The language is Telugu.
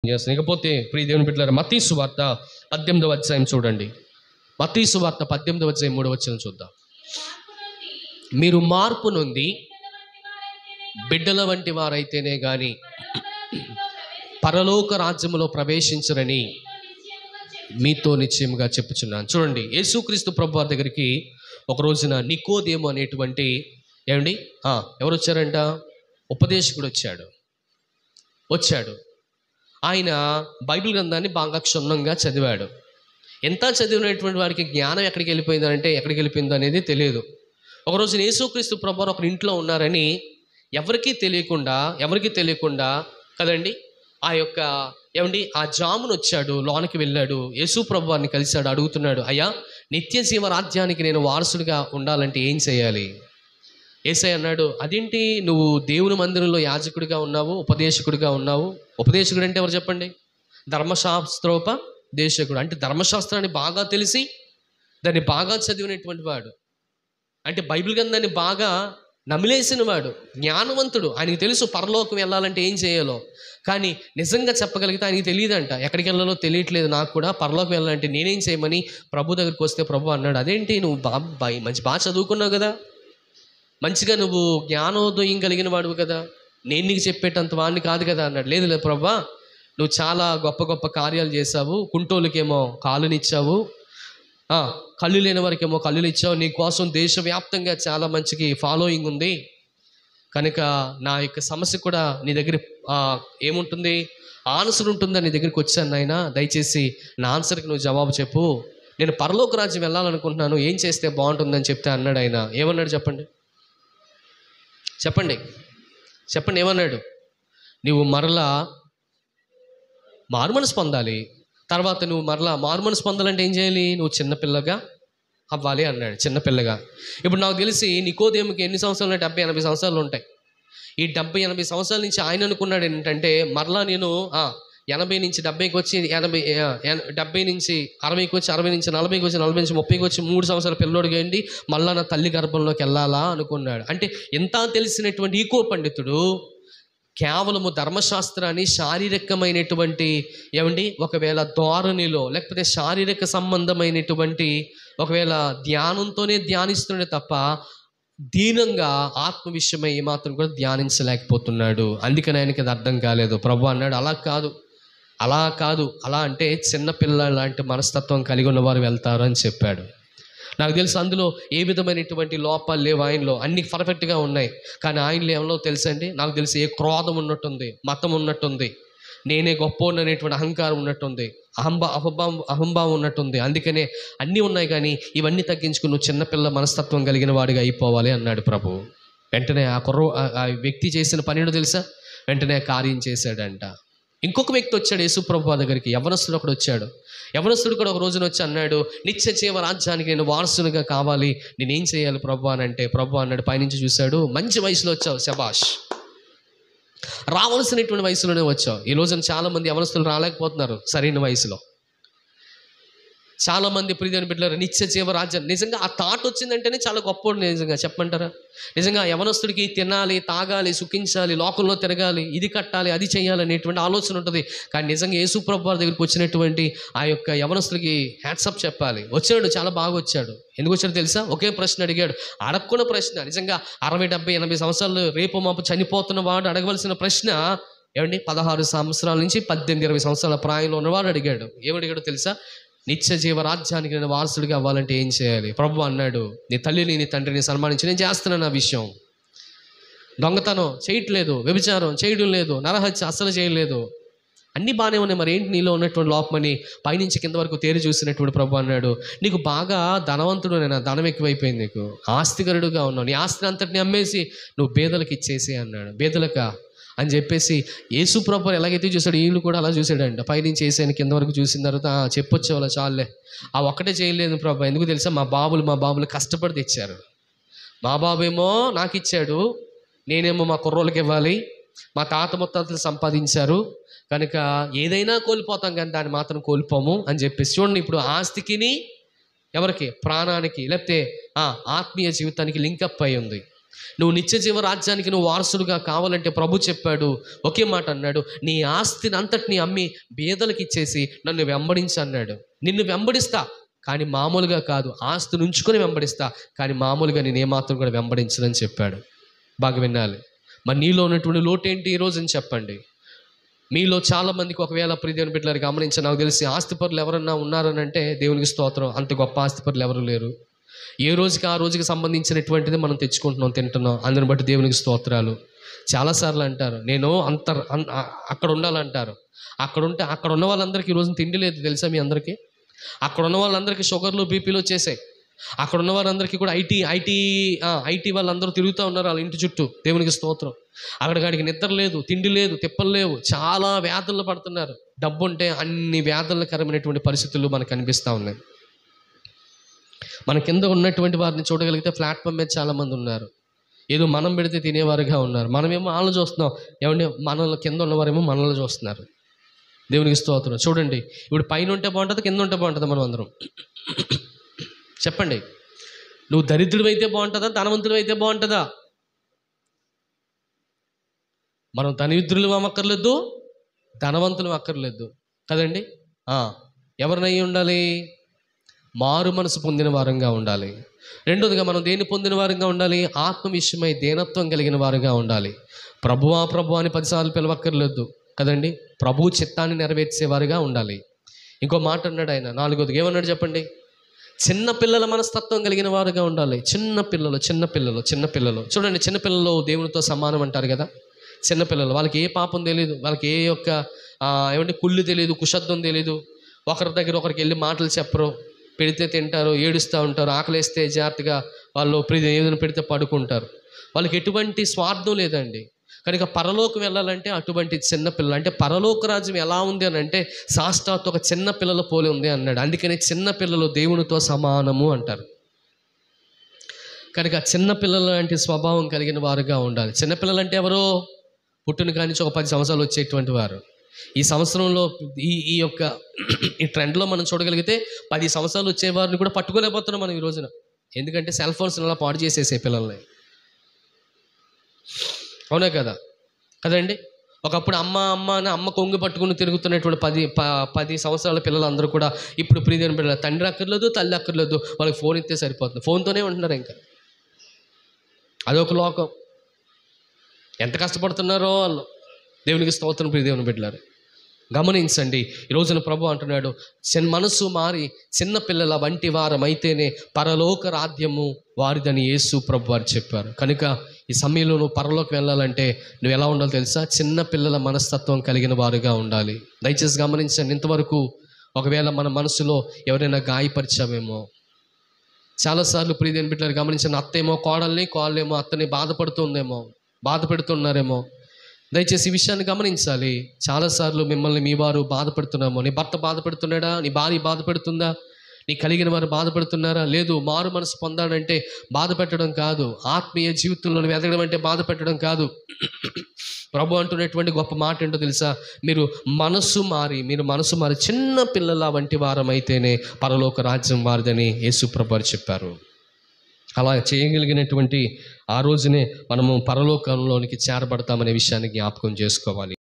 చేస్తాను. ఇకపోతే ప్రియ దేవుని బిడ్డలారా, మత్తయి సువార్త 18వ అధ్యాయం చూడండి. మత్తయి సువార్త 18వ అధ్యాయం 3వ వచనం చూద్దాం. మీరు మార్పు నొంది బిడ్డల వంటి వారైతేనే గాని పరలోక రాజ్యములో ప్రవేశించరని మీతో నిశ్చయముగా చెప్పుచున్నాను. చూడండి, యేసుక్రీస్తు ప్రభువారి దగ్గరికి ఒక రోజున నికోదేము అనేటువంటి ఎవరు వచ్చారంట? ఉపదేశకుడు వచ్చాడు. ఆయన బైబిల్ గ్రంథాన్ని బాగా క్షుణ్ణంగా చదివాడు. ఎంత చదివినటువంటి వారికి జ్ఞానం ఎక్కడికి వెళ్ళిపోయిందో అనేది తెలియదు. ఒకరోజు యేసుక్రీస్తు ప్రభువారు ఒక ఇంట్లో ఉన్నారని ఎవరికీ తెలియకుండా కదండి ఆ యొక్క ఆ జామును వచ్చాడు, లోనికి వెళ్ళాడు, యేసు ప్రభువారిని కలిశాడు, అడుగుతున్నాడు, అయ్యా నిత్య జీవ రాజ్యానికి నేను వారసుడిగా ఉండాలంటే ఏం చేయాలి? యేసయ్య అన్నాడు, అదేంటి నువ్వు దేవుని మందిరంలో యాజకుడిగా ఉన్నావు, ఉపదేశకుడిగా ఉన్నావు. ఉపదేశకుడు అంటే ఎవరు చెప్పండి? ధర్మశాస్త్రోపదేశకుడు అంటే ధర్మశాస్త్రాన్ని బాగా తెలిసి దాన్ని బాగా చదివినటువంటి వాడు, అంటే బైబిల్ గ్రంథాన్ని బాగా నమిలేసిన వాడు, జ్ఞానవంతుడు. ఆయనకి తెలుసు పరలోకం వెళ్ళాలంటే ఏం చేయాలో. కానీ నిజంగా చెప్పగలిగితే ఆయనకి తెలియదంట, ఎక్కడికి వెళ్ళాలో తెలియట్లేదు నాకు కూడా. పరలోకం వెళ్ళాలంటే నేనేం చేయమని ప్రభు దగ్గరికి వస్తే ప్రభు అన్నాడు, అదేంటి నువ్వు బాగా చదువుకున్నావు కదా, మంచిగా నువ్వు జ్ఞానోదయం కలిగిన వాడువు కదా, నేను నీకు చెప్పేటంత వాడిని కాదు కదా అన్నాడు. లేదు ప్రభా, నువ్వు చాలా గొప్ప గొప్ప కార్యాలు చేశావు. కుంటోళ్ళకేమో కాళ్ళనిచ్చావు, కళ్ళు లేని వారికేమో కళ్ళులు ఇచ్చావు. నీ కోసం దేశవ్యాప్తంగా చాలా మంచికి ఫాలోయింగ్ ఉంది. కనుక నా యొక్క సమస్య కూడా నీ దగ్గర ఏముంటుంది, ఆన్సర్ ఉంటుందని నీ దగ్గరికి వచ్చాను నాయన. దయచేసి నా ఆన్సర్కి నువ్వు జవాబు చెప్పు. నేను పరలోక రాజ్యం వెళ్ళాలనుకుంటున్నాను, ఏం చేస్తే బాగుంటుందని చెప్తే అన్నాడు. ఆయన ఏమన్నాడు చెప్పండి ఏమన్నాడు? నువ్వు మరలా మారుమనసు పొందాలి. తర్వాత నువ్వు మరలా మారుమనసు పొందాలంటే ఏం చేయాలి? నువ్వు చిన్నపిల్లగా అవ్వాలి అన్నాడు. చిన్నపిల్లగా. ఇప్పుడు నాకు తెలిసి నికోదేముకి ఎన్ని సంవత్సరాలు? 70-80 సంవత్సరాలు ఉంటాయి. ఈ 70-80 సంవత్సరాల నుంచి ఆయన అనుకున్నాడు ఏంటంటే, మరలా నేను 80 నుంచి 70కి వచ్చి 70 నుంచి 60కి వచ్చి 60 నుంచి 40కి వచ్చి 40 నుంచి 30కి వచ్చి 3 సంవత్సరాల పిల్లోడిగా ఏంటి మళ్ళా నా తల్లి గర్భంలోకి వెళ్ళాలా అనుకున్నాడు. అంటే ఎంత తెలిసినటువంటి ఈకో పండితుడు కేవలము ధర్మశాస్త్రాన్ని శారీరకమైనటువంటి ఒకవేళ ధోరణిలో లేకపోతే శారీరక సంబంధమైనటువంటి ఒకవేళ ధ్యానంతోనే ధ్యానిస్తున్నాడే తప్ప దీనంగా ఆత్మ విషయమై ఏమాత్రం కూడా ధ్యానించలేకపోతున్నాడు. అందుకని ఆయనకి అది అర్థం కాలేదు. ప్రభు అన్నాడు, అలా కాదు, అలా అంటే చిన్నపిల్లల లాంటి మనస్తత్వం కలిగి ఉన్నవారు వెళ్తారు అని చెప్పాడు. నాకు తెలుసు అందులో ఏ విధమైనటువంటి లోపాలు లేవు, ఆయనలో అన్ని పర్ఫెక్ట్గా ఉన్నాయి. కానీ ఆయనలో ఏమో తెలుసండి, నాకు తెలిసి ఏ క్రోధం ఉన్నట్టుంది, మతం ఉన్నట్టుంది, నేనే గొప్ప అనేటువంటి అహంకారం ఉన్నట్టుంది, అహంభావం ఉన్నట్టుంది. అందుకనే అన్నీ ఉన్నాయి. కానీ ఇవన్నీ తగ్గించుకుని నువ్వు చిన్నపిల్ల మనస్తత్వం కలిగిన వాడిగా అయిపోవాలి అన్నాడు ప్రభు. వెంటనే ఆ వ్యక్తి చేసిన పనిలో తెలుసా, వెంటనే కార్యం చేశాడంట. ఇంకొక వ్యక్తి వచ్చాడు యేసు ప్రభు దగ్గరికి, యవ్వనస్తుడు ఒకడు వచ్చాడు. యవ్వనస్తుడు కూడా ఒక రోజున వచ్చి అన్నాడు, నిత్య జీవ రాజ్యానికి నేను వారసునిగా కావాలి, నేనేం చేయాలి ప్రభు అని అంటే, ప్రభు అన్నాడు, పైనుంచి చూశాడు, మంచి వయసులో వచ్చావు, శబాష్, రావాల్సినటువంటి వయసులోనే వచ్చావు. ఈ రోజున చాలామంది యవ్వనస్తులు రాలేకపోతున్నారు సరైన వయసులో. చాలామంది ప్రియమైన బిడ్డలారా, నిత్య జీవ రాజ్యం నిజంగా ఆ థాట్ వచ్చిందంటేనే చాలా గొప్ప. నిజంగా చెప్పమంటారా? నిజంగా యవనస్తుడికి తినాలి, తాగాలి, సుఖించాలి, లోకంలో తిరగాలి, ఇది కట్టాలి, అది చేయాలి అనేటువంటి ఆలోచన ఉంటుంది. కానీ నిజంగా యేసు ప్రభువు వారి దగ్గరికి వచ్చినటువంటి ఆ యొక్క యవనస్తుడికి హ్యాట్సప్ చెప్పాలి. వచ్చాడు, చాలా బాగా వచ్చాడు. ఎందుకు వచ్చాడు తెలుసా? ఒకే ప్రశ్న అడిగాడు, అడగకున్న ప్రశ్న. నిజంగా 60, 70, 80 సంవత్సరాలు రేపు మాపు చనిపోతున్న వాడు అడగవలసిన ప్రశ్న 16 సంవత్సరాల నుంచి 18, 20 సంవత్సరాల ప్రాయంలో ఉన్నవాడు అడిగాడు. ఏమడిగాడు తెలుసా? నిత్య జీవ రాజ్యానికి నేను వారసుడిగా అవ్వాలంటే ఏం చేయాలి? ప్రభు అన్నాడు, నీ తల్లిని నీ తండ్రిని సన్మానించి నేను చేస్తున్నాను ఆ విషయం. దొంగతనం చేయట్లేదు, వ్యభిచారం చేయడం లేదు, నరహత్య అస్సలు చేయలేదు, అన్నీ బాగానే ఉన్నాయి. మరి ఏంటి నీలో ఉన్నటువంటి లోపమని పైనుంచి కింద వరకు తేరి చూసినటువంటి ప్రభు అన్నాడు, నీకు బాగా ధనవంతుడు, నేను ధనం ఎక్కువైపోయింది, నీకు ఆస్తికరుడుగా ఉన్నావు, నీ ఆస్తిని అంతటిని అమ్మేసి నువ్వు బేదలకు ఇచ్చేసి అన్నాడు. బేదలకా అని చెప్పేసి యేసు ప్రభువు ఎలాగైతే చూశాడు, వీళ్ళు కూడా అలా చూశాడంట. పైనుంచి వేసాను కింద వరకు చూసిన తర్వాత చెప్పొచ్చే వాళ్ళ చాలే, ఆ ఒక్కటే చేయలేదు ప్రభు. ఎందుకు తెలుసా? మా బాబులు కష్టపడి తెచ్చారు. మా బాబేమో నాకు ఇచ్చాడు, నేనేమో మా కుర్రోళ్ళకి ఇవ్వాలి, మా తాత ముత్తాతలు సంపాదించారు కనుక ఏదైనా కోల్పోతాం కానీ దాన్ని మాత్రం కోల్పోము అని చెప్పేసి. చూడండి, ఇప్పుడు ఆస్తికిని ఎవరికి, ప్రాణానికి లేకపోతే ఆత్మీయ జీవితానికి లింకప్ అయి ఉంది. నువ్వు నిత్య జీవ రాజ్యానికి నువ్వు వారసుడుగా కావాలంటే ప్రభు చెప్పాడు, ఒకే మాట అన్నాడు, నీ ఆస్తిని అంతటిని అమ్మి బీదలకు ఇచ్చేసి నన్ను వెంబడించు అన్నాడు. నిన్ను వెంబడిస్తా కానీ మామూలుగా కాదు, ఆస్తిని ఉంచుకొని వెంబడిస్తా కానీ మామూలుగా నేను ఏమాత్రం కూడా వెంబడించదని చెప్పాడు. బాగా వినాలి. మరి నీలో ఉన్నటువంటి లోటు ఏంటి ఈరోజు అని చెప్పండి. మీలో చాలామందికి ఒకవేళ ప్రియ దేవుని బిడ్డలారు గమనించి, నాకు తెలిసి ఆస్తిపరులు ఎవరన్నా ఉన్నారని అంటే దేవునికి స్తోత్రం, అంత గొప్ప ఆస్తిపరులు ఎవరు లేరు. ఏ రోజుకి ఆ రోజుకి సంబంధించినటువంటిది మనం తెచ్చుకుంటున్నాం, తింటున్నాం, అందుని బట్టి దేవునికి స్తోత్రాలు. చాలాసార్లు అంటారు నేను అక్కడ ఉండాలంటారు. అక్కడ ఉన్న వాళ్ళందరికీ ఈరోజు తిండి లేదు తెలుసా మీ అందరికీ? అక్కడ ఉన్న వాళ్ళందరికీ షుగర్లు బీపీలు వచ్చేసాయి. అక్కడ ఉన్న వాళ్ళందరికీ కూడా ఐటీ వాళ్ళందరూ తిరుగుతూ ఉన్నారు వాళ్ళ ఇంటి చుట్టూ. దేవునికి స్తోత్రం. అక్కడికి నిద్ర లేదు, తిండి లేదు, తిప్పలు లేవు, చాలా వ్యాధులు పడుతున్నారు. డబ్బు ఉంటే అన్ని వ్యాధులకరమైనటువంటి పరిస్థితులు మనకు కనిపిస్తూ ఉన్నాయి. మన కింద ఉన్నటువంటి వారిని చూడగలిగితే ప్లాట్ఫామ్ మీద చాలామంది ఉన్నారు. ఏదో మనం పెడితే తినేవారుగా ఉన్నారు. మనమేమో వాళ్ళని చూస్తున్నాం. ఏమంటే మనలో కింద ఉన్నవారేమో మనల్ని చూస్తున్నారు. దేవునికి స్తోత్రం. చూడండి, ఇప్పుడు పైన ఉంటే బాగుంటుంది, కింద ఉంటే బాగుంటుంది? మనం అందరం చెప్పండి. నువ్వు దరిద్రుడు అయితే బాగుంటుందా, ధనవంతుడు అయితే బాగుంటుందా? మనం దరిద్రులు అక్కర్లేదు, ధనవంతులు అక్కర్లేదు కదండి. ఎవరినై ఉండాలి? మారు మనసు పొందిన వారంగా ఉండాలి. రెండోదిగా మనం దేన్ని పొందిన వారంగా ఉండాలి? ఆత్మ విషయమై దేనత్వం కలిగిన వారుగా ఉండాలి. ప్రభువా ప్రభు అని 10 సార్లు పిలవక్కర్లేదు కదండి. ప్రభు చిత్తాన్ని నెరవేర్చేవారుగా ఉండాలి. ఇంకో మాట అన్నాడు ఆయన, 4వదిగా ఏమన్నాడు చెప్పండి? చిన్నపిల్లల మనస్తత్వం కలిగిన వారుగా ఉండాలి. చిన్నపిల్లలు చూడండి, చిన్నపిల్లలు దేవునితో సమానం అంటారు కదా. చిన్నపిల్లలు, వాళ్ళకి ఏ పాపం తెలియదు, వాళ్ళకి ఏ యొక్క కుళ్ళు తెలియదు, కుషత్వం తెలియదు. ఒకరి దగ్గర ఒకరికి వెళ్ళి మాటలు చెప్పరు, పెడితే తింటారు, ఏడుస్తూ ఉంటారు, ఆకలిస్తే జాగ్రత్తగా వాళ్ళు ఏదైనా పెడితే పడుకుంటారు. వాళ్ళకి ఎటువంటి స్వార్థం లేదండి. కనుక పరలోకం వెళ్ళాలంటే అటువంటి చిన్నపిల్లలు, అంటే పరలోక రాజ్యం ఎలా ఉంది అని అంటే సాక్షాత్తు ఒక చిన్న పిల్లల పోలి ఉంది అన్నాడు. అందుకని చిన్నపిల్లలు దేవునితో సమానము అంటారు. కనుక చిన్నపిల్లల లాంటి స్వభావం కలిగిన వారుగా ఉండాలి. చిన్నపిల్లలు అంటే ఎవరో పుట్టిన కానించి ఒక 10 సంవత్సరాలు వచ్చేటువంటి వారు. ఈ సంవత్సరంలో ఈ ట్రెండ్లో మనం చూడగలిగితే 10 సంవత్సరాలు వచ్చేవారిని కూడా పట్టుకోలేకపోతున్నాం మనం ఈ రోజున. ఎందుకంటే సెల్ ఫోన్స్ అలా పాడు చేసేసే పిల్లల్ని. అవునా కదండి. ఒకప్పుడు అమ్మ కొంగు పట్టుకుని తిరుగుతున్నటువంటి 10 సంవత్సరాల పిల్లలందరూ కూడా ఇప్పుడు ప్రియమైన పిల్లలు, తండ్రి అక్కర్లేదు, తల్లి అక్కర్లేదు, వాళ్ళకి ఫోన్ ఇస్తే సరిపోతుంది. ఫోన్తోనే ఉంటున్నారు. ఇంకా అదొక లోకం. ఎంత కష్టపడుతున్నారో వాళ్ళు. దేవునికి స్తోత్రం. ప్రియ దేవుని బిడ్డలారు గమనించండి. ఈ రోజున ప్రభు అంటున్నాడు, మనసు మారి చిన్నపిల్లల వంటి వారమైతేనే పరలోక రాజ్యము వారిదని యేసు ప్రభు వారు చెప్పారు. కనుక ఈ సమయంలో నువ్వు పరలోకి వెళ్ళాలంటే నువ్వు ఎలా ఉండాలో తెలుసా? చిన్నపిల్లల మనస్తత్వం కలిగిన వారుగా ఉండాలి. దయచేసి గమనించండి. ఇంతవరకు ఒకవేళ మన మనసులో ఎవరైనా గాయపరిచామేమో, చాలాసార్లు ప్రియ దేవుని బిడ్డలారు గమనించండి. అత్తేమో కోడలేమో అత్తని బాధపెడుతున్నారేమో. దయచేసి ఈ విషయాన్ని గమనించాలి. చాలాసార్లు మిమ్మల్ని మీ వారు బాధపెడుతున్నామో, నీ భర్త బాధపెడుతున్నాడా, నీ భార్య బాధపెడుతుందా, నీ కలిగిన వారు బాధపెడుతున్నారా? లేదు. మారు మనసు పొందాడంటే బాధ పెట్టడం కాదు, ఆత్మీయ జీవితంలో ఎదగడం అంటే బాధ పెట్టడం కాదు. ప్రభు అంటున్నటువంటి గొప్ప మాట ఏంటో తెలుసా? మీరు మనసు మారి చిన్న పిల్లల వంటి వారమైతేనే పరలోక రాజ్యం వారిదని యేసు ప్రభు వారు చెప్పారు. అలా చేయగలిగినటువంటి ఆ రోజునే మనము పరలోకంలోనికి చేరబడతామనే విషయాన్ని జ్ఞాపకం చేసుకోవాలి.